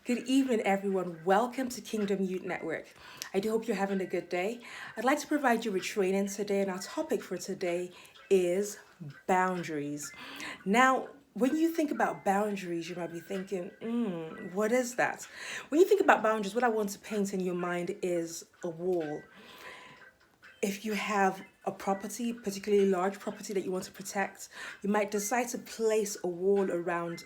Good evening, everyone. Welcome to Kingdom Youth Network. I do hope you're having a good day. I'd like to provide you with training today, and our topic for today is boundaries. Now, when you think about boundaries, you might be thinking, what is that? When you think about boundaries, what I want to paint in your mind is a wall. If you have a property, particularly large property that you want to protect, you might decide to place a wall around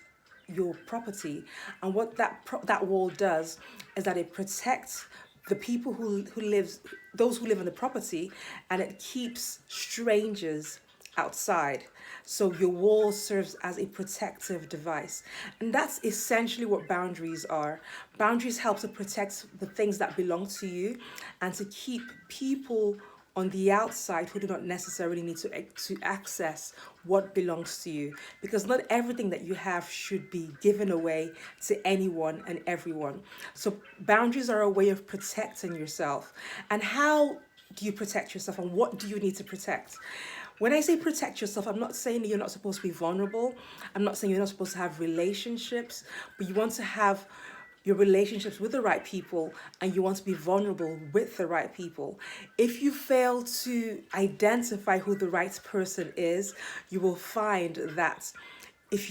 your property. And what that wall does is that it protects the people who lives those who live in the property, and it keeps strangers outside. So your wall serves as a protective device. And that's essentially what boundaries are. Boundaries help to protect the things that belong to you and to keep people on the outside who do not necessarily need to access what belongs to you, because not everything that you have should be given away to anyone and everyone. So boundaries are a way of protecting yourself. And how do you protect yourself, and what do you need to protect? When I say protect yourself, I'm not saying that you're not supposed to be vulnerable. I'm not saying you're not supposed to have relationships, but you want to have your relationships with the right people, and you want to be vulnerable with the right people. If you fail to identify who the right person is, you will find that if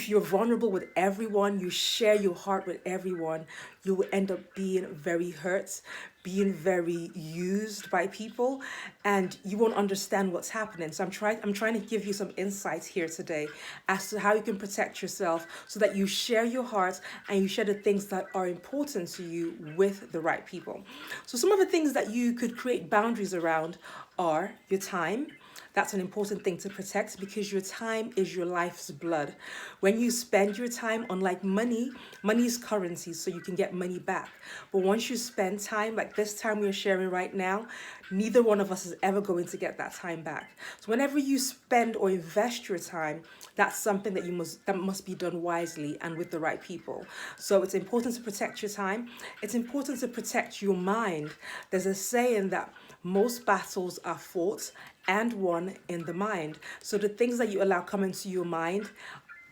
you're vulnerable with everyone, you share your heart with everyone, you will end up being very hurt, being very used by people, and you won't understand what's happening. So I'm trying to give you some insights here today as to how you can protect yourself so that you share your heart and you share the things that are important to you with the right people. So some of the things that you could create boundaries around are your time. That's an important thing to protect because your time is your life's blood. When you spend your time, unlike money, money is currency, so you can get money back. But once you spend time, like this time we're sharing right now, neither one of us is ever going to get that time back. So whenever you spend or invest your time, that's something that must be done wisely and with the right people. So it's important to protect your time. It's important to protect your mind. There's a saying that most battles are fought and won in the mind. So the things that you allow come into your mind,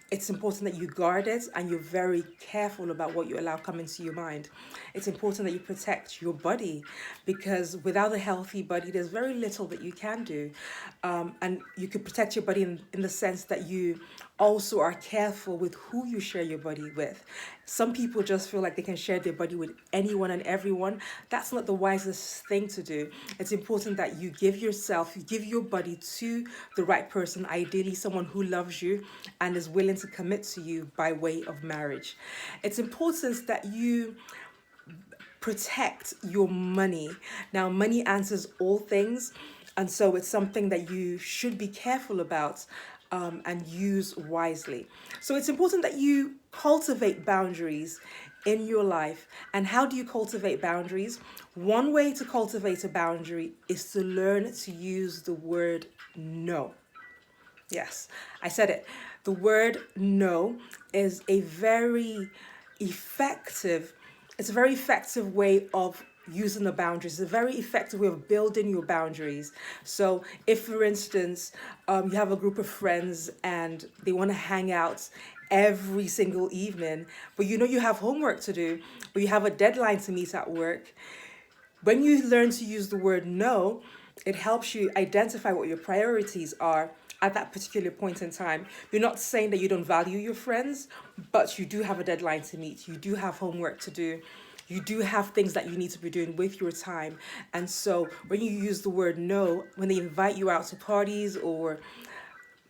it's important that you guard it and you're very careful about what you allow come into your mind. It's important that you protect your body, because without a healthy body, there's very little that you can do. And you could protect your body in the sense that you also are careful with who you share your body with. Some people just feel like they can share their body with anyone and everyone. That's not the wisest thing to do. It's important that you give your body to the right person, ideally someone who loves you and is willing to commit to you by way of marriage. It's important that you protect your money. Now, money answers all things, and so it's something that you should be careful about, and use wisely. So it's important that you cultivate boundaries in your life. And how do you cultivate boundaries? One way to cultivate a boundary is to learn to use the word no. Yes, I said it. The word no is a very effective, it's a very effective way of using the boundaries. It's a very effective way of building your boundaries. So if, for instance, you have a group of friends and they want to hang out every single evening, but you know you have homework to do, or you have a deadline to meet at work, when you learn to use the word no, it helps you identify what your priorities are at that particular point in time. You're not saying that you don't value your friends, but you do have a deadline to meet. You do have homework to do. You do have things that you need to be doing with your time. And so when you use the word no, when they invite you out to parties or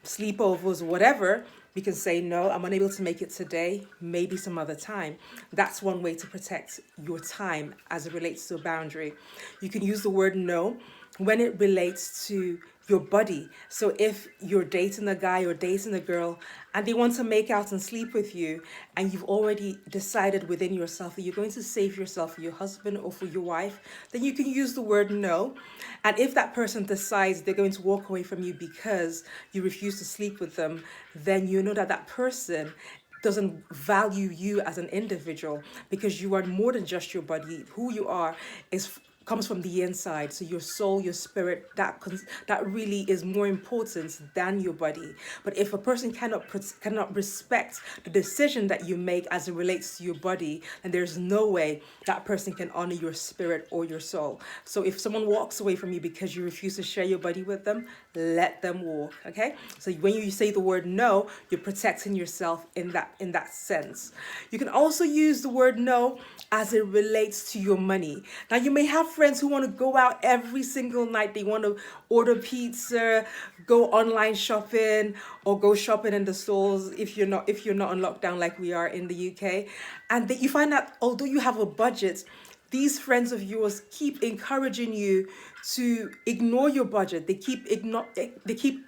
sleepovers, whatever, we can say, no, I'm unable to make it today, maybe some other time. That's one way to protect your time as it relates to a boundary. You can use the word no when it relates to your body. So if you're dating a guy or dating a girl and they want to make out and sleep with you, and you've already decided within yourself that you're going to save yourself for your husband or for your wife, then you can use the word no. And if that person decides they're going to walk away from you because you refuse to sleep with them, then you know that that person doesn't value you as an individual, because you are more than just your body. Who you are is comes from the inside. So your soul, your spirit, that really is more important than your body. But if a person cannot respect the decision that you make as it relates to your body, then there's no way that person can honor your spirit or your soul. So if someone walks away from you because you refuse to share your body with them, let them walk. Okay. So when you say the word no, you're protecting yourself in that sense. You can also use the word no as it relates to your money. Now, you may have friends who want to go out every single night. They want to order pizza, go online shopping, or go shopping in the stores if you're not on lockdown like we are in the UK. And you find that although you have a budget, these friends of yours keep encouraging you to ignore your budget. They keep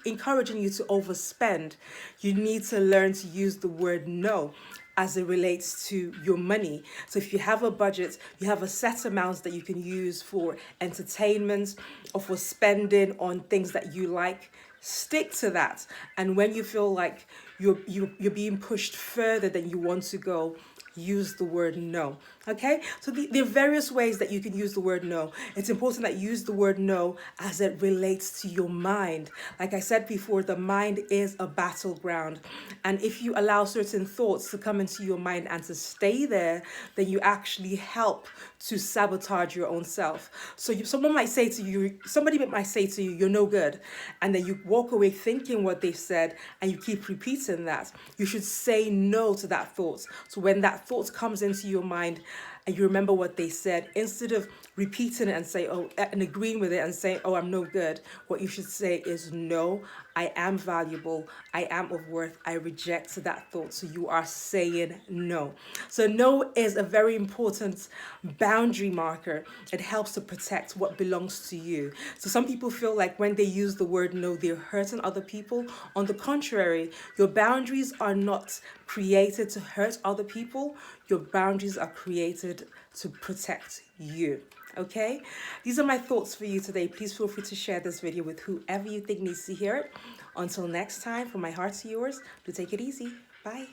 encouraging you to overspend. You need to learn to use the word no as it relates to your money. So if you have a budget, you have a set amounts that you can use for entertainment or for spending on things that you like. Stick to that. And when you feel like you're being pushed further than you want to go, use the word no. Okay, so there are various ways that you can use the word no. It's important that you use the word no as it relates to your mind. Like I said before, the mind is a battleground, and if you allow certain thoughts to come into your mind and to stay there, then you actually help to sabotage your own self. So somebody might say to you, you're no good, and then you walk away thinking what they've said, and you keep repeating that. You should say no to that thought. So when that thought comes into your mind, and you remember what they said, instead of repeating it and say, oh, and agreeing with it and saying, oh, I'm no good, what you should say is, no, I am valuable, I am of worth, I reject that thought. So you are saying no. So no is a very important boundary marker. It helps to protect what belongs to you. So some people feel like when they use the word no, they're hurting other people. On the contrary, your boundaries are not created to hurt other people. Your boundaries are created to protect you. Okay, these are my thoughts for you today. Please feel free to share this video with whoever you think needs to hear it. Until next time, from my heart to yours, do take it easy. Bye.